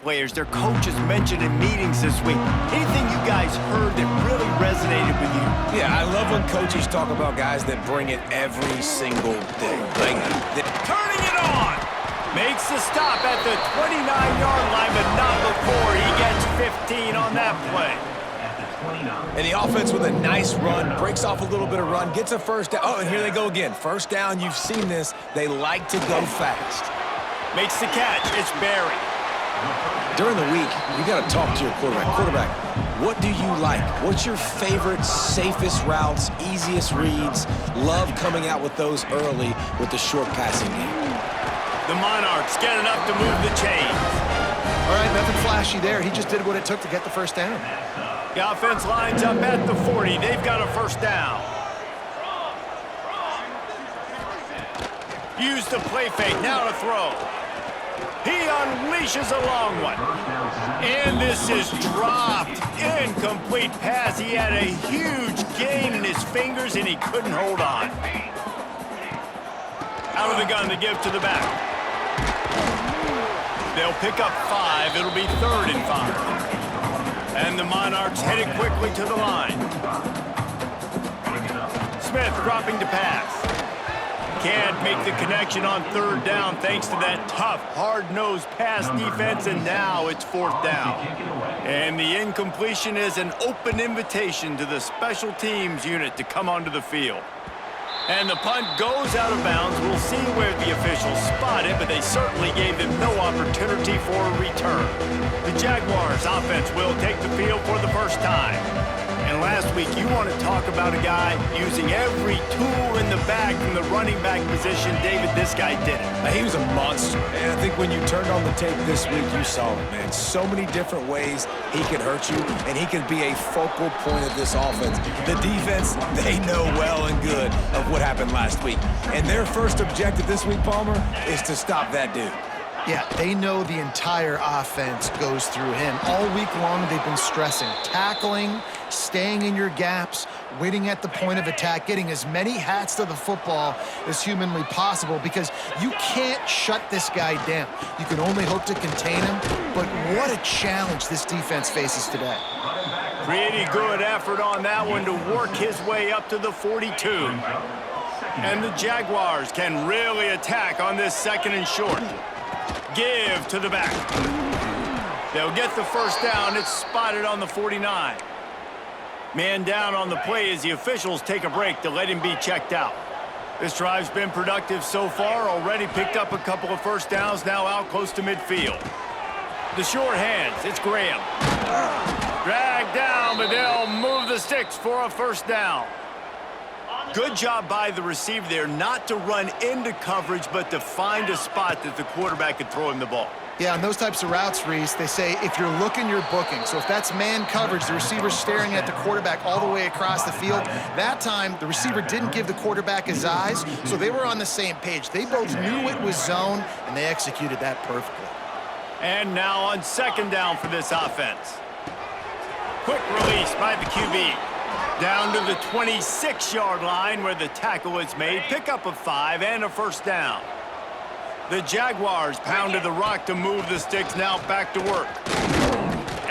players, their coaches mentioned in meetings this week. Anything you guys heard that really resonated with you? Yeah, I love when coaches talk about guys that bring it every single day. Turning it on! Makes the stop at the 29-yard line, but not before he gets 15 on that play. And the offense with a nice run, breaks off a little bit of run, gets a first down. Oh, and here they go again. First down, you've seen this. They like to go fast. Makes the catch. It's Barry. During the week, you got to talk to your quarterback. Quarterback, what do you like? What's your favorite, safest routes, easiest reads? Love coming out with those early with the short passing game. The Monarchs get enough to move the chains. All right, nothing flashy there. He just did what it took to get the first down. The offense lines up at the 40. They've got a first down. Use the play fake. Now to throw. He unleashes a long one. And this is dropped. Incomplete pass. He had a huge gain in his fingers, and he couldn't hold on. Out of the gun to give to the back. They'll pick up 5. It'll be 3rd and 5. And the Monarchs headed quickly to the line. Smith dropping to pass. Can't make the connection on 3rd down thanks to that tough, hard-nosed pass defense, and now it's 4th down. And the incompletion is an open invitation to the special teams unit to come onto the field. And the punt goes out of bounds. We'll see where the officials spot it, but they certainly gave them no opportunity for a return. The Jaguars offense will take the field for the first time. And last week, you want to talk about a guy using every tool in the bag from the running back position. David, this guy did it. He was a monster. And I think when you turned on the tape this week, you saw it, man. So many different ways he could hurt you, and he could be a focal point of this offense. The defense, they know well and good of what happened last week. And their first objective this week, Palmer, is to stop that dude. Yeah, they know the entire offense goes through him. All week long, they've been stressing tackling, staying in your gaps, winning at the point of attack, getting as many hats to the football as humanly possible, because you can't shut this guy down. You can only hope to contain him, but what a challenge this defense faces today. Pretty good effort on that one to work his way up to the 42. And the Jaguars can really attack on this 2nd and short. Give to the back. They'll get the first down. It's spotted on the 49. Man down on the play as the officials take a break to let him be checked out. This drive's been productive so far. Already picked up a couple of first downs, now out close to midfield. The short hands, it's Graham. Dragged down, but they'll move the sticks for a first down. Good job by the receiver there, not to run into coverage, but to find a spot that the quarterback could throw him the ball. Yeah, on those types of routes, Reese, they say if you're looking, you're booking. So if that's man coverage, the receiver's staring at the quarterback all the way across the field. That time, the receiver didn't give the quarterback his eyes, so they were on the same page. They both knew it was zone, and they executed that perfectly. And now on 2nd down for this offense. Quick release by the QB. Down to the 26-yard line where the tackle is made. Pick up a 5 and a first down. The Jaguars pounded the rock to move the sticks, now back to work.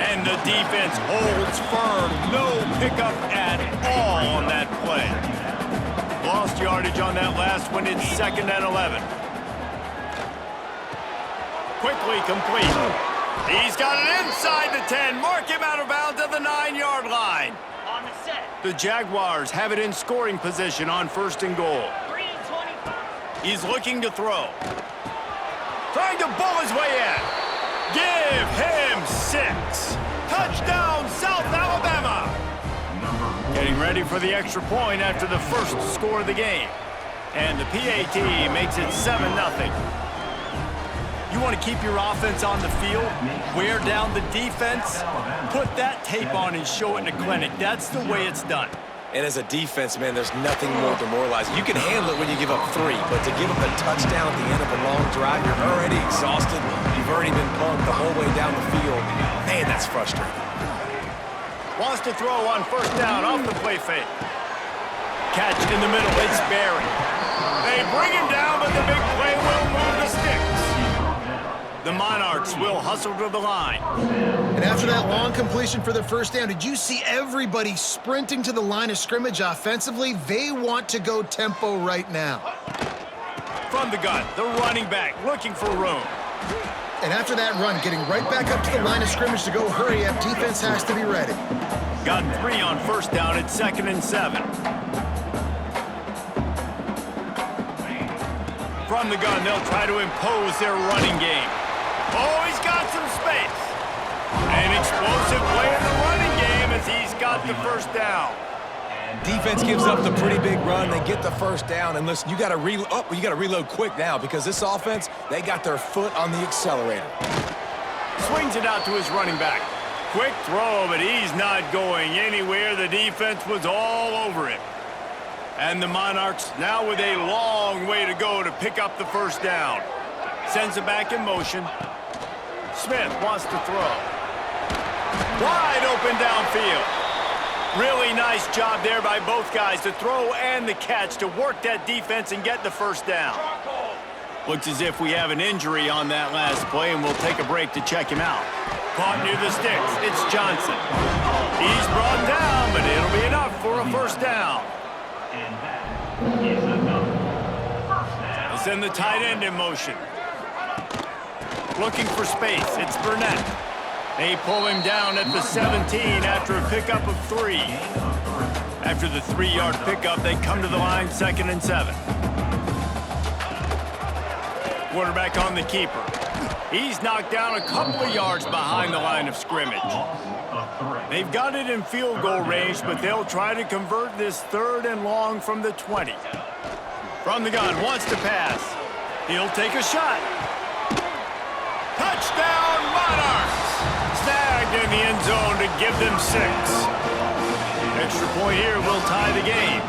And the defense holds firm. No pickup at all on that play. Lost yardage on that last one. It's 2nd and 11. Quickly complete. He's got it inside the 10. Mark him out of bounds at the 9-yard line. The Jaguars have it in scoring position on 1st and goal. He's looking to throw. Trying to bull his way in. Give him 6. Touchdown, South Alabama. Getting ready for the extra point after the first score of the game. And the PAT makes it 7-0. You want to keep your offense on the field, wear down the defense, put that tape on and show it in a clinic. That's the way it's done. And as a defense, man, there's nothing more demoralizing. You can handle it when you give up 3, but to give up a touchdown at the end of a long drive, you're already exhausted. You've already been pumped the whole way down the field. Man, that's frustrating. Wants to throw on 1st down off the play fake. Catch in the middle, it's Barry. They bring him down, but the big play will move the sticks. The Monarchs will hustle to the line. And after that long completion for the first down, did you see everybody sprinting to the line of scrimmage offensively? They want to go tempo right now. From the gun, the running back looking for room. And after that run, getting right back up to the line of scrimmage to go hurry up, defense has to be ready. Got 3 on first down at 2nd and 7. From the gun, they'll try to impose their running game. Oh, he's got some space. An explosive play in the running game as he's got the first down. Defense gives up the pretty big run. They get the first down. And listen, you got to reload quick now because this offense, they got their foot on the accelerator. Swings it out to his running back. Quick throw, but he's not going anywhere. The defense was all over it. And the Monarchs now with a long way to go to pick up the first down. Sends it back in motion. Smith wants to throw. Wide open downfield. Really nice job there by both guys to throw and the catch to work that defense and get the first down. Looks as if we have an injury on that last play, and we'll take a break to check him out. Caught near the sticks. It's Johnson. He's brought down, but it'll be enough for a first down. They send the tight end in motion. Looking for space. It's Burnett. They pull him down at the 17 after a pickup of 3. After the 3-yard pickup, they come to the line 2nd and 7. Quarterback on the keeper. He's knocked down a couple of yards behind the line of scrimmage. They've got it in field goal range, but they'll try to convert this 3rd and long from the 20. From the gun, wants to pass. He'll take a shot. Touchdown, Monarchs! Snagged in the end zone to give them 6. Extra point here will tie the game.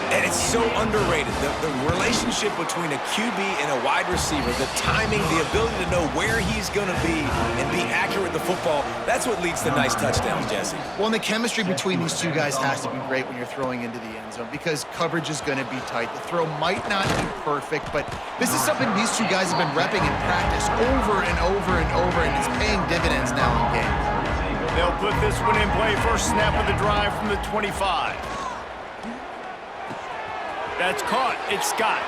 And it's so underrated. The relationship between a QB and a wide receiver, the timing, the ability to know where he's going to be and be accurate with the football, that's what leads to nice touchdowns, Jesse. Well, and the chemistry between these two guys has to be great when you're throwing into the end zone because coverage is going to be tight. The throw might not be perfect, but this is something these two guys have been repping in practice over and over and over, and it's paying dividends now in games. They'll put this one in play. First snap of the drive from the 25. That's caught. It's Scott.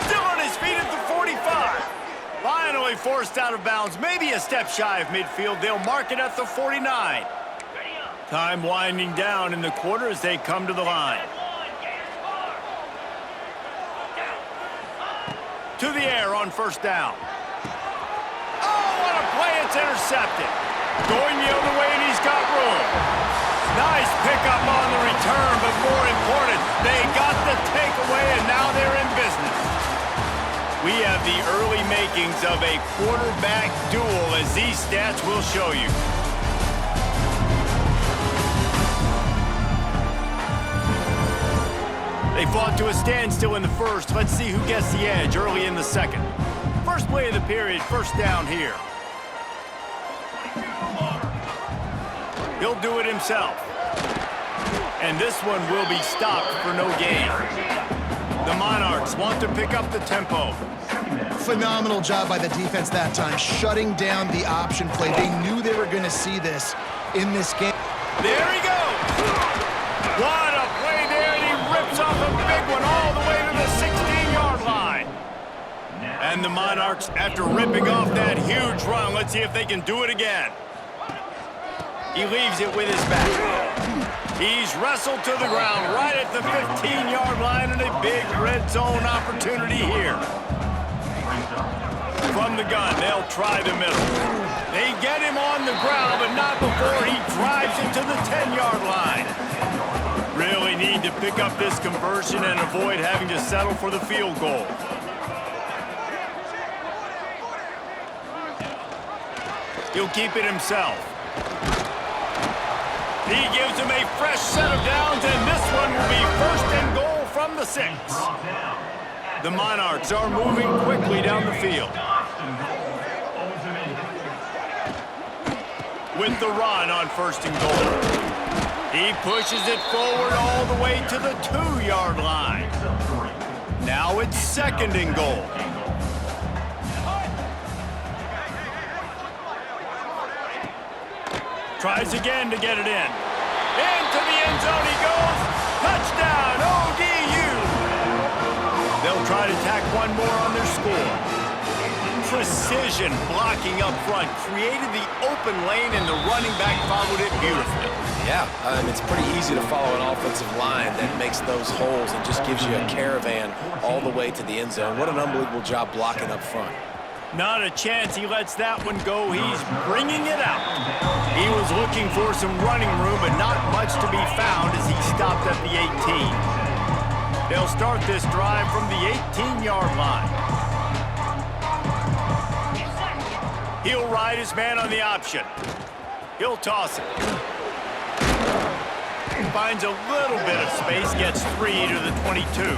Still on his feet at the 45. Finally forced out of bounds. Maybe a step shy of midfield. They'll mark it at the 49. Time winding down in the quarter as they come to the line. To the air on first down. Oh, what a play. It's intercepted. Going the other way, and he's got room. Nice pickup on the return, but more important, they got the takeaway, and now they're in business. We have the early makings of a quarterback duel, as these stats will show you. They fought to a standstill in the first. Let's see who gets the edge early in the second. First play of the period, first down here. He'll do it himself. And this one will be stopped for no gain. The Monarchs want to pick up the tempo. Phenomenal job by the defense that time, shutting down the option play. They knew they were going to see this in this game. There he goes. What a play there, and he rips off a big one all the way to the 16-yard line. And the Monarchs, after ripping off that huge run, let's see if they can do it again. He leaves it with his back. He's wrestled to the ground right at the 15-yard line, and a big red zone opportunity here. From the gun, they'll try the middle. They get him on the ground, but not before he drives it to the 10-yard line. Really need to pick up this conversion and avoid having to settle for the field goal. He'll keep it himself. He gives him a fresh set of downs, and this one will be 1st and goal from the 6. The Monarchs are moving quickly down the field. With the run on 1st and goal. He pushes it forward all the way to the 2-yard line. Now it's 2nd and goal. Tries again to get it in. Into the end zone he goes. Touchdown, ODU. They'll try to tack one more on their score. Precision blocking up front created the open lane, and the running back followed it beautifully. Yeah, it's pretty easy to follow an offensive line that makes those holes and just gives you a caravan all the way to the end zone. What an unbelievable job blocking up front. Not a chance he lets that one go. He's bringing it out. He was looking for some running room, but not much to be found as he stopped at the 18. They'll start this drive from the 18-yard line. He'll ride his man on the option. He'll toss it. Finds a little bit of space, gets 3 to the 22.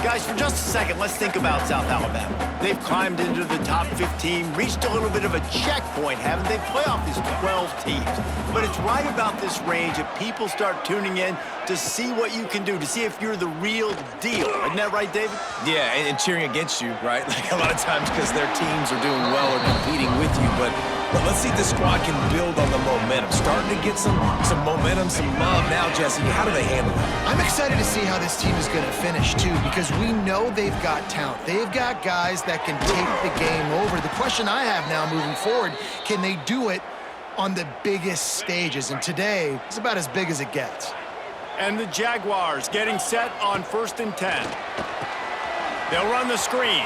Guys, for just a second, let's think about South Alabama. They've climbed into the top 15, reached a little bit of a checkpoint, haven't they? Playoff is 12 teams. But it's right about this range that people start tuning in to see what you can do, to see if you're the real deal. Isn't that right, David? Yeah, and cheering against you, right? Like a lot of times because their teams are doing well or competing with you. But let's see if this squad can build on the momentum. Starting to get some momentum, some love now, Jesse. How do they handle it? I'm excited to see how this team is going to finish, too, because we know they've got talent. They've got guys that can take the game over. The question I have now moving forward, can they do it on the biggest stages? And today, it's about as big as it gets. And the Jaguars getting set on 1st and 10. They'll run the screen.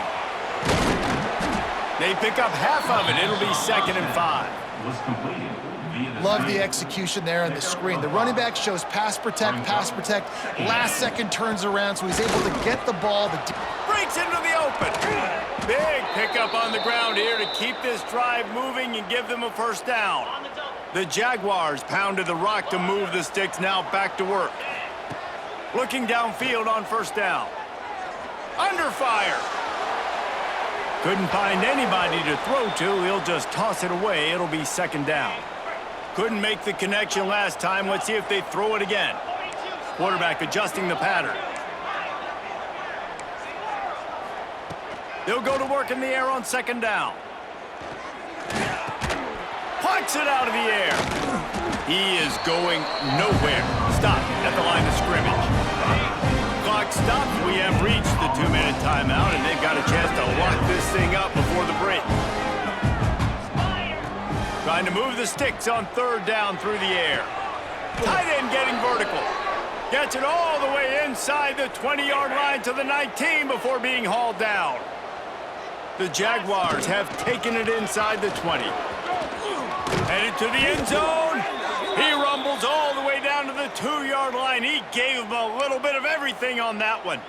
They pick up half of it. It'll be 2nd and 5. Love the execution there on the screen. The running back shows pass protect. Last second turns around, so he's able to get the ball. Breaks into the open. Big pickup on the ground here to keep this drive moving and give them a 1st down. The Jaguars pounded the rock to move the sticks, now back to work. Looking downfield on 1st down. Under fire. Couldn't find anybody to throw to. He'll just toss it away. It'll be 2nd down. Couldn't make the connection last time. Let's see if they throw it again. Quarterback adjusting the pattern. They'll go to work in the air on 2nd down. Plucks it out of the air. He is going nowhere. Stop at the line of scrimmage. Clock stops. We have reached the 2-minute timeout, and they've got a chance to lock this thing up before the break. Trying to move the sticks on 3rd down through the air. Tight end getting vertical. Gets it all the way inside the 20-yard line to the 19 before being hauled down. The Jaguars have taken it inside the 20. Headed to the end zone. He rumbles all the way down to the 2-yard line. He gave him a little bit of everything on that one.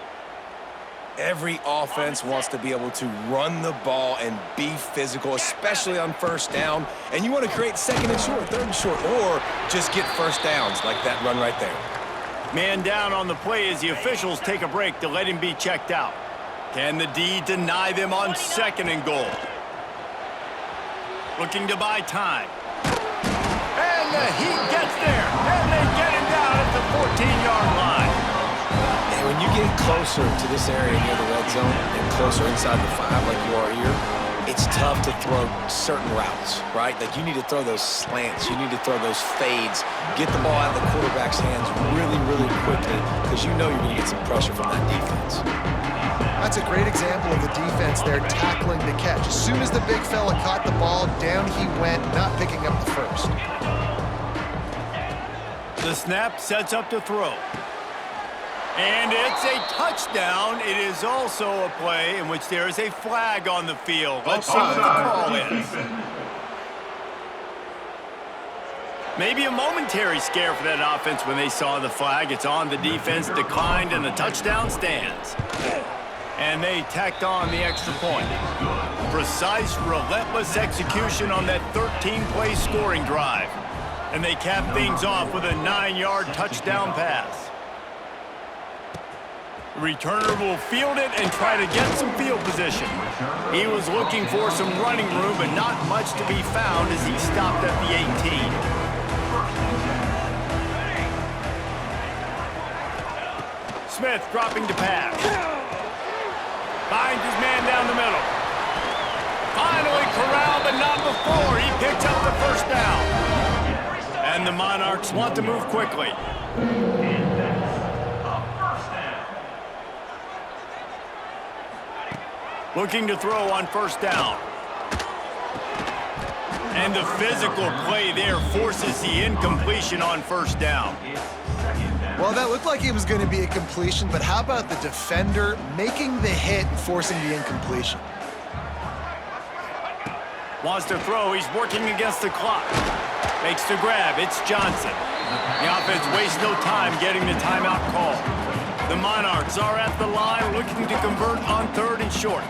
Every offense wants to be able to run the ball and be physical, especially on 1st down. And you want to create 2nd and short, 3rd and short, or just get 1st downs like that run right there. Man down on the play as the officials take a break to let him be checked out. Can the D deny them on 2nd and goal? Looking to buy time. And the Heat gets there, and they get him down at the 14-yard line. And when you get closer to this area near the red zone and closer inside the 5 like you are here, it's tough to throw certain routes, right? Like you need to throw those slants. You need to throw those fades. Get the ball out of the quarterback's hands really, really quickly because you know you're going to get some pressure from that defense. That's a great example of the defense there tackling the catch. As soon as the big fella caught the ball, down he went, not picking up the 1st. The snap sets up to throw. And it's a touchdown. It is also a play in which there is a flag on the field. Let's see what the call is. Maybe a momentary scare for that offense when they saw the flag. It's on, the defense declined, and the touchdown stands. And they tacked on the extra point. Precise, relentless execution on that 13-play scoring drive. And they cap things off with a 9-yard touchdown pass. The returner will field it and try to get some field position. He was looking for some running room, but not much to be found as he stopped at the 18. Smith dropping to pass. Finds his man down the middle. Finally corralled, but not before. He picks up the 1st down. And the Monarchs want to move quickly. Looking to throw on first down. And the physical play there forces the incompletion on first down. Well, that looked like it was going to be a completion, but how about the defender making the hit and forcing the incompletion? Wants to throw. He's working against the clock. Makes the grab. It's Johnson. The offense wastes no time getting the timeout call. The Monarchs are at the line looking to convert on 3rd and short.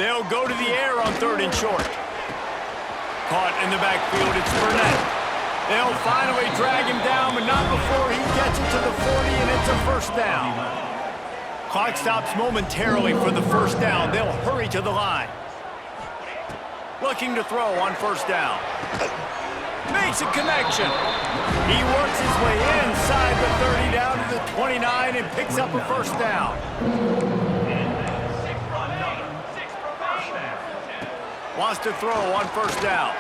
They'll go to the air on 3rd and short. Caught in the backfield, it's Burnett. They'll finally drag him down, but not before he gets it to the 40, and it's a first down. Clock stops momentarily for the first down. They'll hurry to the line. Looking to throw on first down. Makes a connection. He works his way inside the 30 down to the 29 and picks up a first down. Wants to throw on first down.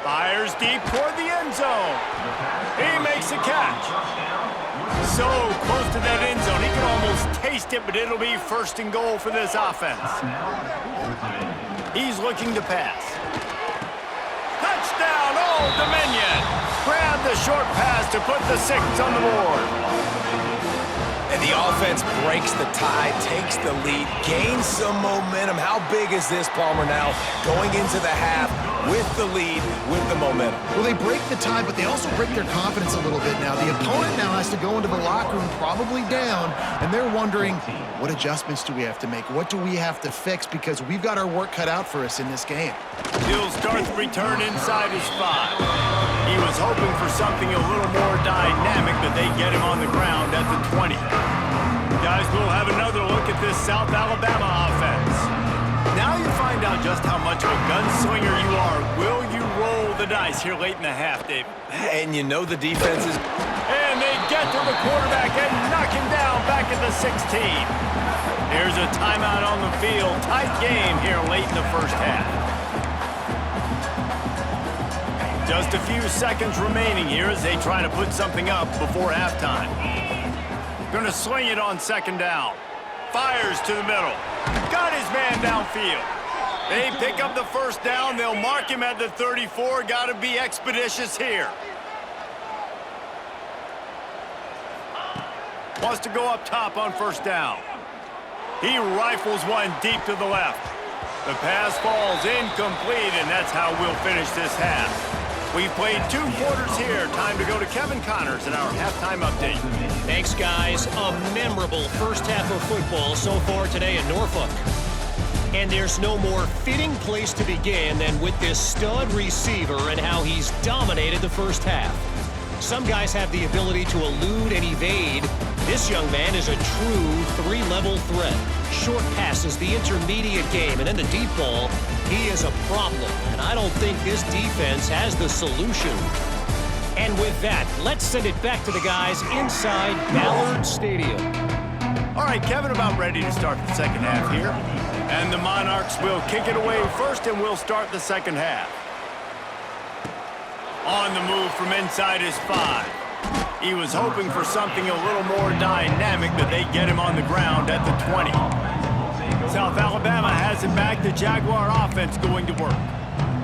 Fires deep toward the end zone. He makes a catch. So close to that end zone. He can almost taste it, but it'll be 1st and goal for this offense. He's looking to pass. Touchdown, Old Dominion. Grab the short pass to put the 6 on the board. And the offense breaks the tie, takes the lead, gains some momentum. How big is this, Palmer, now going into the half with the lead, with the momentum? Well, they break the tie, but they also break their confidence a little bit now. The opponent now has to go into the locker room probably down, and they're wondering, what adjustments do we have to make? What do we have to fix? Because we've got our work cut out for us in this game. He'll start the return inside his 5. He was hoping for something a little more dynamic, but they get him on the ground at the 20. Guys, we'll have another look at this South Alabama offense. Now you find out just how much of a gunslinger you are. Will you roll the dice here late in the half, Dave? And you know the defense is... And they get to the quarterback and knock him down back at the 16. Here's a timeout on the field. Tight game here late in the first half. Just a few seconds remaining here as they try to put something up before halftime. Gonna swing it on 2nd down. Fires to the middle. Got his man downfield. They pick up the first down. They'll mark him at the 34. Gotta be expeditious here. Wants to go up top on first down. He rifles one deep to the left. The pass falls incomplete, and that's how we'll finish this half. We've played 2 quarters here. Time to go to Kevin Connors in our halftime update. Thanks, guys. A memorable first half of football so far today in Norfolk. And there's no more fitting place to begin than with this stud receiver and how he's dominated the first half. Some guys have the ability to elude and evade. This young man is a true 3-level threat. Short passes, the intermediate game, and then the deep ball. He is a problem, and I don't think this defense has the solution. And with that, let's send it back to the guys inside Ballard Stadium. All right, Kevin, about ready to start the second half here. And the Monarchs will kick it away first, and we'll start the second half. On the move from inside his 5. He was hoping for something a little more dynamic, but they get him on the ground at the 20. South Alabama has it back. The Jaguar offense going to work.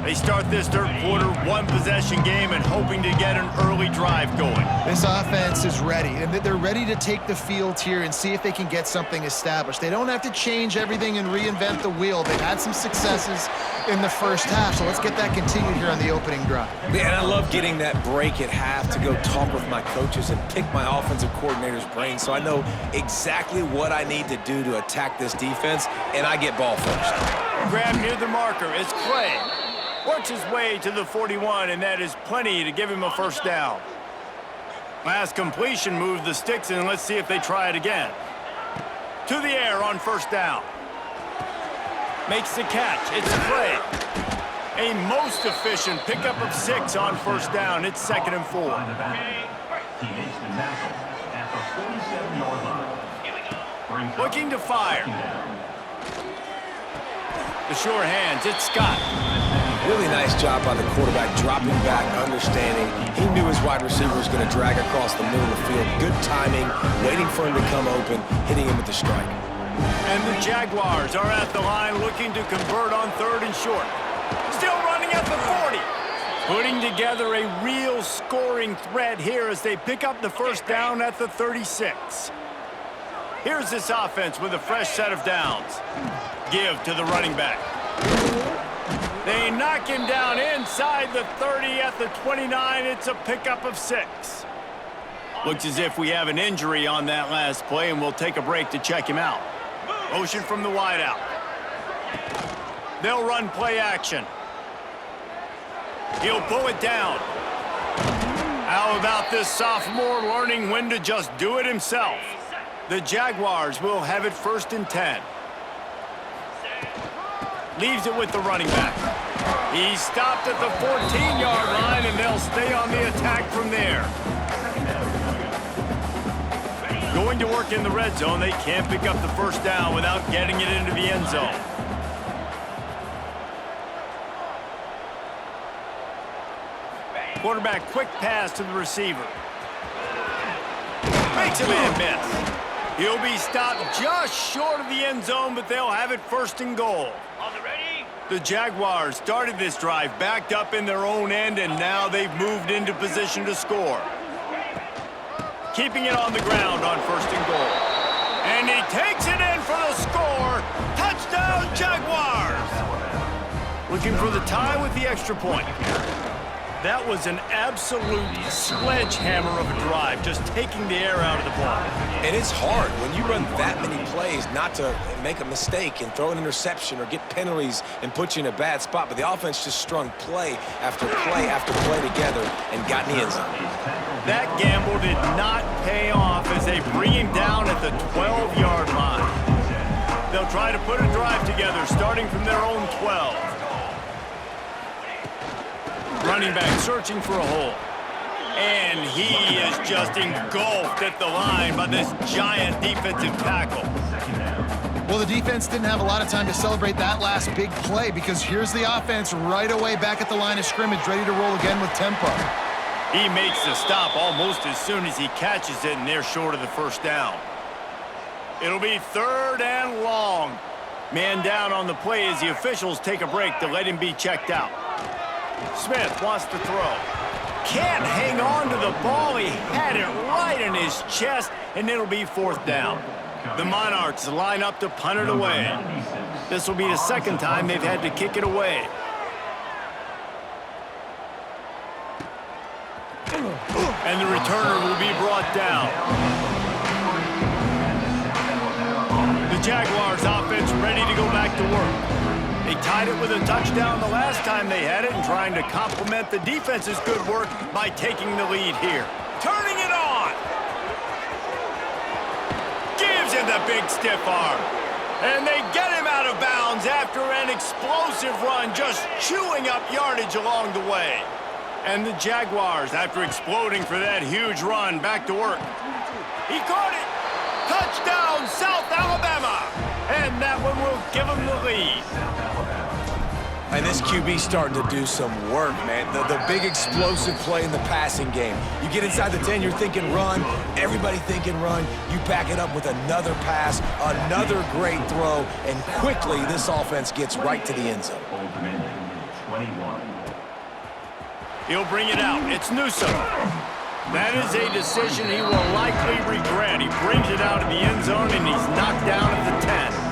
They start this 3rd quarter, 1-possession game and hoping to get an early drive going. This offense is ready, and they're ready to take the field here and see if they can get something established. They don't have to change everything and reinvent the wheel. They've had some successes in the first half, so let's get that continued here on the opening drive. Yeah, and I love getting that break at half to go talk with my coaches and pick my offensive coordinator's brain so I know exactly what I need to do to attack this defense, and I get ball first. Grab near the marker. It's Clay. Works his way to the 41, and that is plenty to give him a first down. Last completion moved the sticks, and let's see if they try it again. To the air on first down. Makes the catch. It's Clay. A most efficient pickup of 6 on first down. It's 2nd and 4. Looking to fire. The sure hands, it's Scott. Really nice job by the quarterback, dropping back, understanding. He knew his wide receiver was going to drag across the middle of the field. Good timing, waiting for him to come open, hitting him with the strike. And the Jaguars are at the line looking to convert on 3rd and short. Still running at the 40. Putting together a real scoring threat here as they pick up the first down at the 36. Here's this offense with a fresh set of downs. Give to the running back. They knock him down inside the 30 at the 29. It's a pickup of 6. Looks as if we have an injury on that last play, and we'll take a break to check him out. Motion from the wideout. They'll run play action. He'll pull it down. How about this sophomore learning when to just do it himself? The Jaguars will have it 1st and 10. Leaves it with the running back. He stopped at the 14-yard line, and they'll stay on the attack from there. Going to work in the red zone, they can't pick up the first down without getting it into the end zone. Quarterback quick pass to the receiver. Makes a man miss. He'll be stopped just short of the end zone, but they'll have it 1st and goal. The Jaguars started this drive backed up in their own end, and now they've moved into position to score. Keeping it on the ground on 1st and goal. And he takes it in for the score. Touchdown, Jaguars! Looking for the tie with the extra point. That was an absolute sledgehammer of a drive, just taking the air out of the ball. And it's hard when you run that many plays not to make a mistake and throw an interception or get penalties and put you in a bad spot. But the offense just strung play after play after play together and got in the end zone. That gamble did not pay off as they bring him down at the 12-yard line. They'll try to put a drive together starting from their own 12. Running back searching for a hole. And he is just engulfed at the line by this giant defensive tackle. Well, the defense didn't have a lot of time to celebrate that last big play because here's the offense right away back at the line of scrimmage, ready to roll again with tempo. He makes the stop almost as soon as he catches it, and they're short of the first down. It'll be 3rd and long. Man down on the play as the officials take a break to let him be checked out. Smith wants to throw. Can't hang on to the ball. He had it right in his chest, and it'll be 4th down. The Monarchs line up to punt it away. This will be the 2nd time they've had to kick it away. And the returner will be brought down. The Jaguars offense ready to go back to work. They tied it with a touchdown the last time they had it and trying to complement the defense's good work by taking the lead here. Turning it on! Gives him the big stiff arm. And they get him out of bounds after an explosive run, just chewing up yardage along the way. And the Jaguars, after exploding for that huge run, back to work. He caught it! Touchdown, South Alabama! And that one will give them the lead. And this QB's starting to do some work, man. The big explosive play in the passing game. You get inside the 10, you're thinking run. Everybody thinking run. You back it up with another pass, another great throw, and quickly this offense gets right to the end zone. He'll bring it out. It's Newsom. That is a decision he will likely regret. He brings it out of the end zone, and he's knocked down at the 10.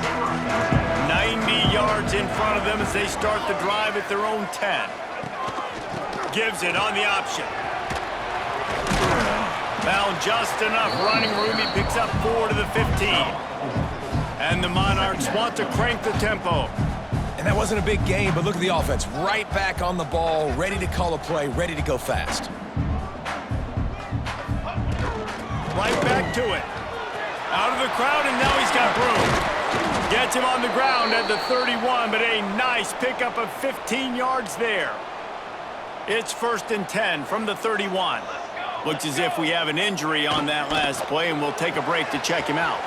90 yards in front of them as they start the drive at their own 10. Gives it on the option. Found just enough running room. He picks up 4 to the 15. And the Monarchs want to crank the tempo. And that wasn't a big game, but look at the offense. Right back on the ball, ready to call a play, ready to go fast. Right back to it. Out of the crowd, and now he's got room. Gets him on the ground at the 31, but a nice pickup of 15 yards there. It's 1st and 10 from the 31. Looks as if we have an injury on that last play, and we'll take a break to check him out.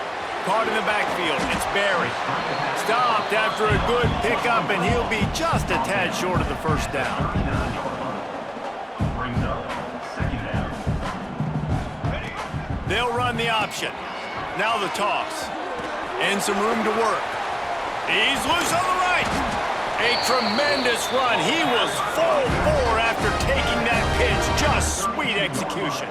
caught in the backfield. It's Barry. Stopped after a good pickup, and he'll be just a tad short of the first down. They'll run the option. Now the toss. And some room to work. He's loose on the right. A tremendous run. He was full bore after taking that pitch. Just sweet execution.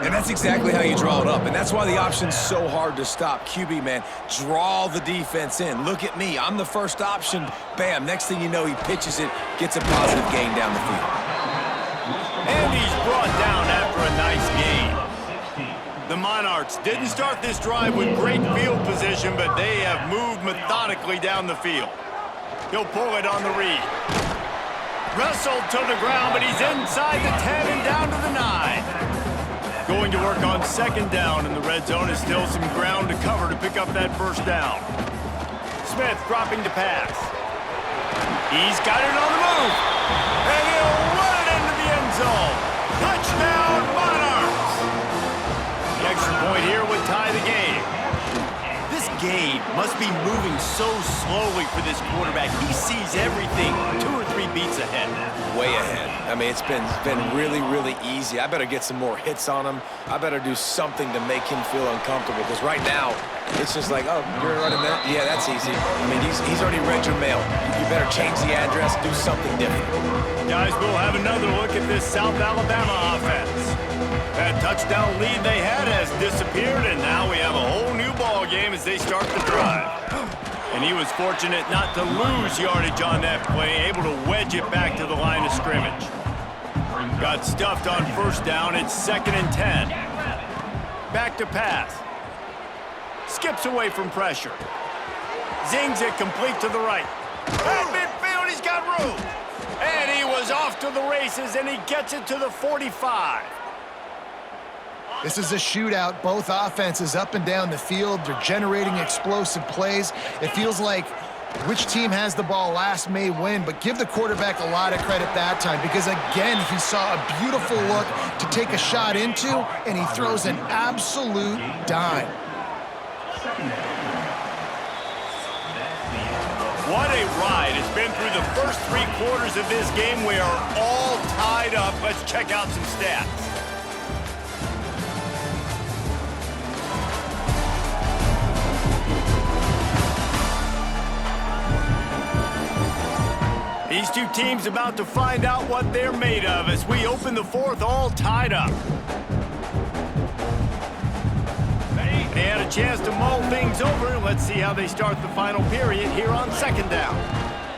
And that's exactly how you draw it up. And that's why the option's so hard to stop. QB, man, draw the defense in. Look at me. I'm the first option. Bam. Next thing you know, he pitches it, gets a positive gain down the field. And he's brought down after a nice gain. The Monarchs didn't start this drive with great field position, but they have moved methodically down the field. He'll pull it on the read. Wrestled to the ground, but he's inside the 10 and down to the 9. Going to work on second down, and the red zone is still some ground to cover to pick up that first down. Smith dropping to pass. He's got it on the move. And he'll run it into the end zone. Touchdown, Monarchs! The extra point here would tie the game. This game must be moving so slowly for this quarterback. He sees everything 2 or 3 beats ahead. Way ahead. I mean, it's been really, really easy. I better get some more hits on him. I better do something to make him feel uncomfortable, because right now, it's just like, oh, you're running that? Yeah, that's easy. I mean, he's already read your mail. You better change the address, do something different. Guys, we'll have another look at this South Alabama offense. That touchdown lead they had has disappeared, and now we have a whole new ball game as they start the drive. And he was fortunate not to lose yardage on that play, able to wedge it back to the line of scrimmage. Got stuffed on first down. It's 2nd and 10. Back to pass. Skips away from pressure. Zings it complete to the right. At midfield, he's got room. And he was off to the races, and he gets it to the 45. This is a shootout. Both offenses up and down the field. They're generating explosive plays. It feels like which team has the ball last may win, but give the quarterback a lot of credit that time, because, again, he saw a beautiful look to take a shot into, and he throws an absolute dime. What a ride. It's been through the first 3 quarters of this game. We are all tied up. Let's check out some stats. These two teams about to find out what they're made of as we open the 4th all tied up. They had a chance to mull things over. Let's see how they start the final period here on 2nd down.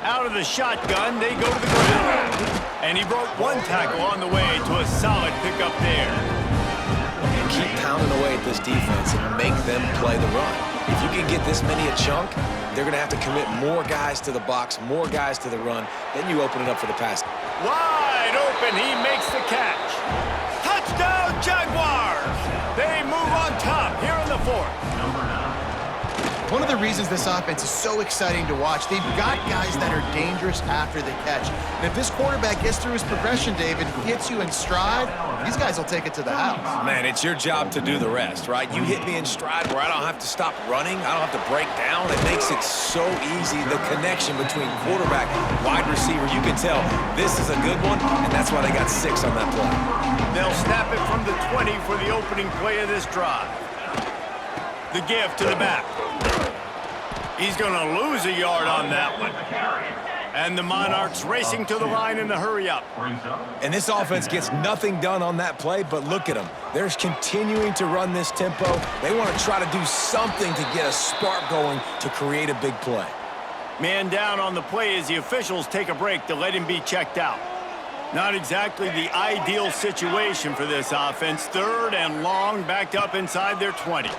Out of the shotgun, they go to the ground. And he broke 1 tackle on the way to a solid pickup there. Keep pounding away at this defense and make them play the run. If you can get this many a chunk, they're going to have to commit more guys to the box, more guys to the run. Then you open it up for the pass. Wide open, he makes the catch. Touchdown, Jaguars! They move on top here in the 4th. One of the reasons this offense is so exciting to watch, they've got guys that are dangerous after the catch. And if this quarterback gets through his progression, David, hits you in stride, these guys will take it to the house. Man, it's your job to do the rest, right? You hit me in stride where I don't have to stop running. I don't have to break down. It makes it so easy. The connection between quarterback, wide receiver, you can tell this is a good one, and that's why they got 6 on that play. They'll snap it from the 20 for the opening play of this drive. The give to the back. He's going to lose a yard on that one. And the Monarchs racing to the line in the hurry-up. And this offense gets nothing done on that play, but look at them. They're continuing to run this tempo. They want to try to do something to get a spark going to create a big play. Man down on the play as the officials take a break to let him be checked out. Not exactly the ideal situation for this offense. 3rd and long, backed up inside their 20.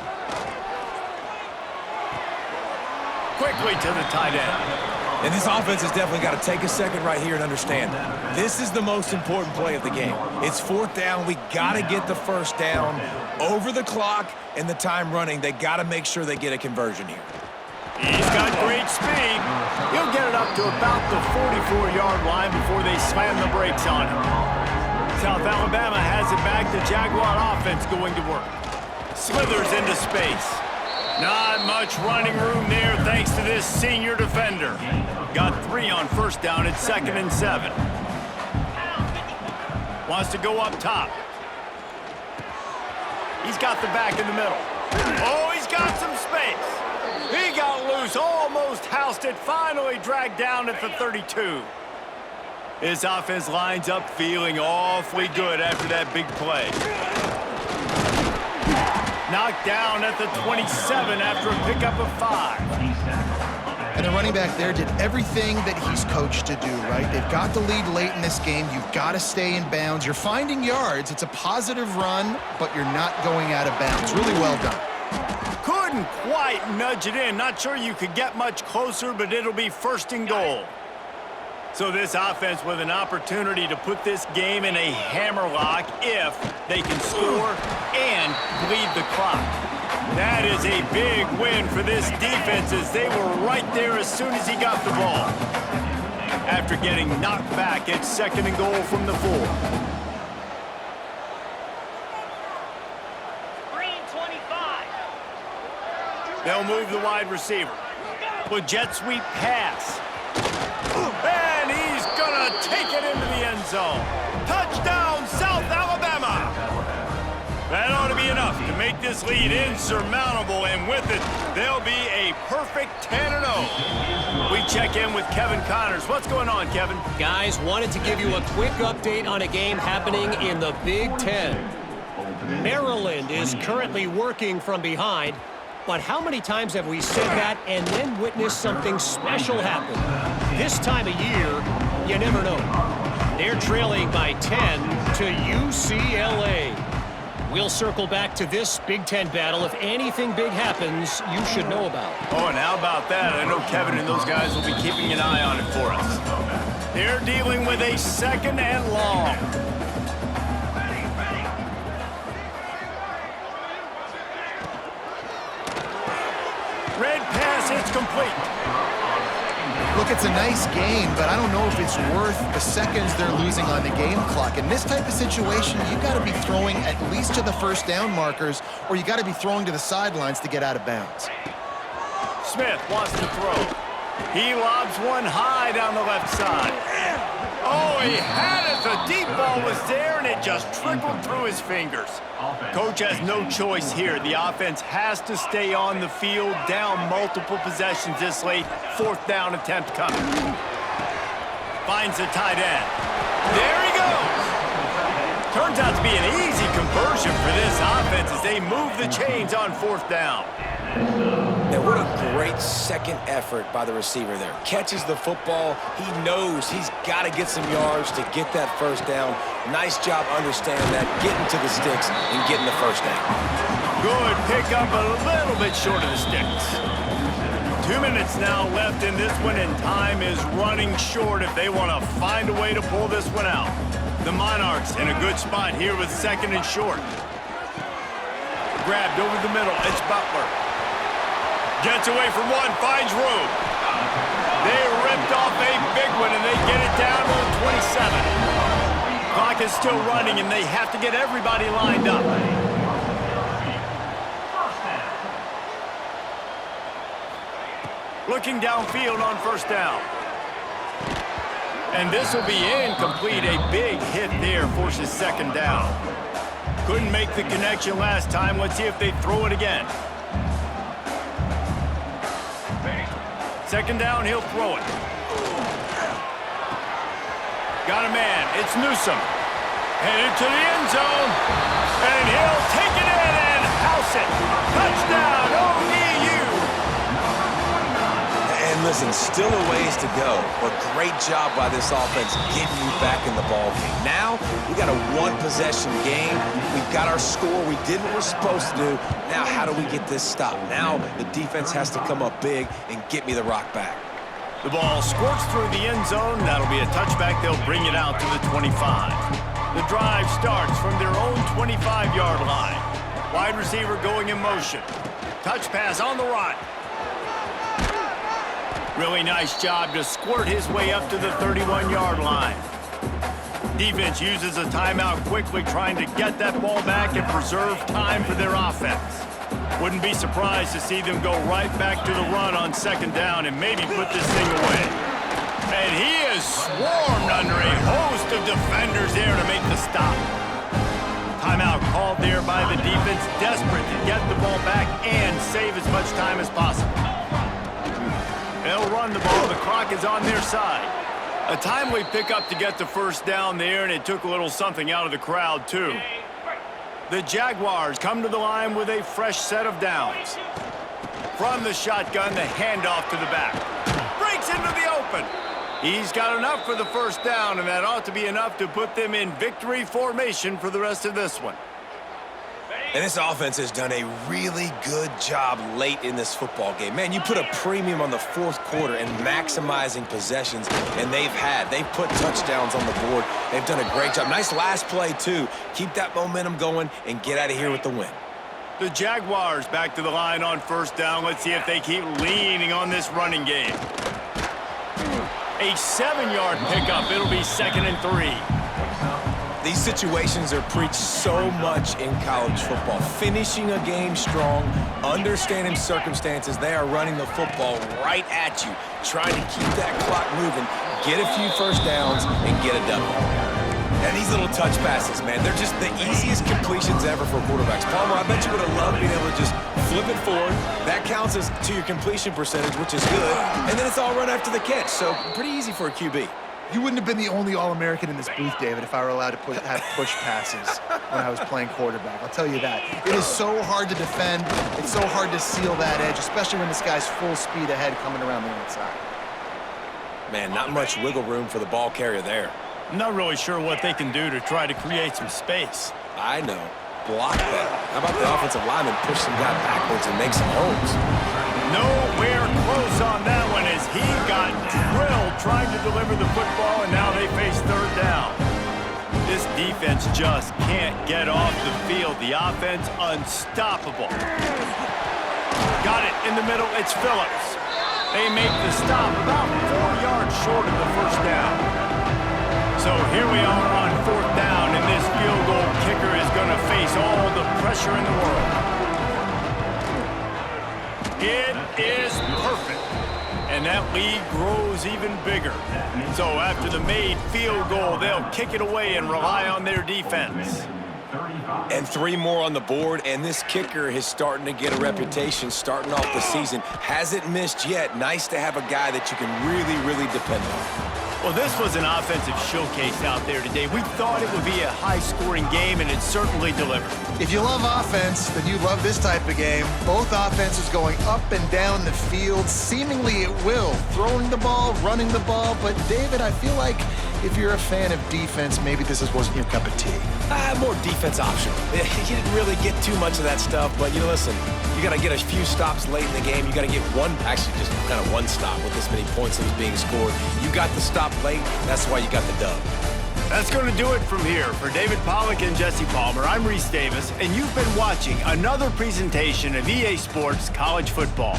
Quickly to the tight end. And this offense has definitely got to take a second right here and understand this is the most important play of the game. It's 4th down. We got to get the first down over the clock and the time running. They got to make sure they get a conversion here. He's got great speed. He'll get it up to about the 44-yard line before they slam the brakes on him. South Alabama has it back. The Jaguar offense going to work. Slithers into space. Not much running room there thanks to this senior defender. Got 3 on first down at 2nd and 7. Wants to go up top. He's got the back in the middle. Oh, he's got some space. He got loose, almost housed it, finally dragged down at the 32. This offense lines up feeling awfully good after that big play. Knocked down at the 27 after a pickup of 5. And the running back there did everything that he's coached to do, right? They've got the lead late in this game. You've got to stay in bounds. You're finding yards. It's a positive run, but you're not going out of bounds. Really well done. Couldn't quite nudge it in. Not sure you could get much closer, but it'll be 1st and goal. So this offense with an opportunity to put this game in a hammerlock if they can score and bleed the clock. That is a big win for this defense as they were right there as soon as he got the ball. After getting knocked back at 2nd and goal from the 4. They'll move the wide receiver. With jet sweep pass. And he's gonna take it into the end zone. Touchdown, South Alabama! That ought to be enough to make this lead insurmountable, and with it, they'll be a perfect 10-0. We check in with Kevin Connors. What's going on, Kevin? Guys, wanted to give you a quick update on a game happening in the Big Ten. Maryland is currently working from behind. But how many times have we said that and then witnessed something special happen? This time of year, you never know. They're trailing by 10 to UCLA. We'll circle back to this Big Ten battle. If anything big happens, you should know about. Oh, and how about that? I know Kevin and those guys will be keeping an eye on it for us. They're dealing with a 2nd and long. Red pass, it's complete. Look, it's a nice game, but I don't know if it's worth the seconds they're losing on the game clock. In this type of situation, you got to be throwing at least to the 1st down markers, or you got to be throwing to the sidelines to get out of bounds. Smith wants to throw. He lobs one high down the left side. Oh, he had it. The deep ball was there, and it just trickled through his fingers. Coach has no choice here. The offense has to stay on the field, down multiple possessions this late. 4th down attempt coming. Finds the tight end. There he goes. Turns out to be an easy conversion for this offense as they move the chains on 4th down. Now, what a great second effort by the receiver there. Catches the football. He knows he's got to get some yards to get that 1st down. Nice job understanding that, getting to the sticks and getting the 1st down. Good pickup, a little bit short of the sticks. 2 minutes now left in this one, and time is running short if they want to find a way to pull this one out. The Monarchs in a good spot here with 2nd and short. Grabbed over the middle. It's Butler. Gets away from one, finds room. They ripped off a big one, and they get it down to the 27. Clock is still running, and they have to get everybody lined up. Looking downfield on 1st down. And this will be incomplete. A big hit there forces 2nd down. Couldn't make the connection last time. Let's see if they throw it again. 2nd down, he'll throw it. Got a man. It's Newsome. Headed to the end zone. And he'll take it in and house it. Touchdown, ODU. And listen, still a ways to go, but great job by this offense getting you back in the ball game. Now, we got a 1-possession game. We've got our score. We did what we're supposed to do. Now, how do we get this stopped? Now, the defense has to come up big and get me the rock back. The ball squirts through the end zone. That'll be a touchback. They'll bring it out to the 25. The drive starts from their own 25-yard line. Wide receiver going in motion. Touch pass on the run. Really nice job to squirt his way up to the 31-yard line. Defense uses a timeout quickly, trying to get that ball back and preserve time for their offense. Wouldn't be surprised to see them go right back to the run on second down and maybe put this thing away. And he is swarmed under a host of defenders there to make the stop. Timeout called there by the defense, desperate to get the ball back and save as much time as possible. They'll run the ball. The clock is on their side. A timely pickup to get the first down there, and it took a little something out of the crowd, too. The Jaguars come to the line with a fresh set of downs. From the shotgun, the handoff to the back. Breaks into the open. He's got enough for the first down, and that ought to be enough to put them in victory formation for the rest of this one. And this offense has done a really good job late in this football game. Man, you put a premium on the fourth quarter and maximizing possessions, and they've put touchdowns on the board. They've done a great job. Nice last play, too. Keep that momentum going and get out of here with the win. The Jaguars back to the line on first down. Let's see if they keep leaning on this running game. A 7-yard pickup. It'll be 2nd and 3. These situations are preached so much in college football. Finishing a game strong, understanding circumstances. They are running the football right at you, trying to keep that clock moving, get a few first downs, and get a W. And these little touch passes, man, they're just the easiest completions ever for quarterbacks. Palmer, I bet you would have loved being able to just flip it forward. That counts as to your completion percentage, which is good. And then it's all run after the catch, so pretty easy for a QB. You wouldn't have been the only All-American in this booth, David, if I were allowed to have push passes when I was playing quarterback. I'll tell you that. It is so hard to defend. It's so hard to seal that edge, especially when this guy's full speed ahead coming around the outside. Man, not much wiggle room for the ball carrier there. I'm not really sure what they can do to try to create some space. I know. Block that. How about the offensive lineman push some guy backwards and make some holes? Nowhere close on that one as he got drilled trying to deliver the football, and now they face third down. This defense just can't get off the field. The offense unstoppable. Got it in the middle. It's Phillips. They make the stop about 4 yards short of the first down. So here we are on fourth down, and this field goal kicker is going to face all the pressure in the world. It is perfect, and that lead grows even bigger. So after the made field goal, they'll kick it away and rely on their defense. And 3 more on the board, and this kicker is starting to get a reputation starting off the season. Hasn't missed yet. Nice to have a guy that you can really, really depend on. Well, this was an offensive showcase out there today. We thought it would be a high-scoring game, and it certainly delivered. If you love offense, then you love this type of game. Both offenses going up and down the field, seemingly at will. Throwing the ball, running the ball. But, David, I feel like if you're a fan of defense, maybe this wasn't your cup of tea. More defense optional. You didn't really get too much of that stuff, but, listen, you got to get a few stops late in the game. You got to get actually just kind of one stop with this many points that was being scored. You got the stop late. That's why you got the dub. That's going to do it from here. For David Pollack and Jesse Palmer, I'm Reese Davis, and you've been watching another presentation of EA Sports College Football.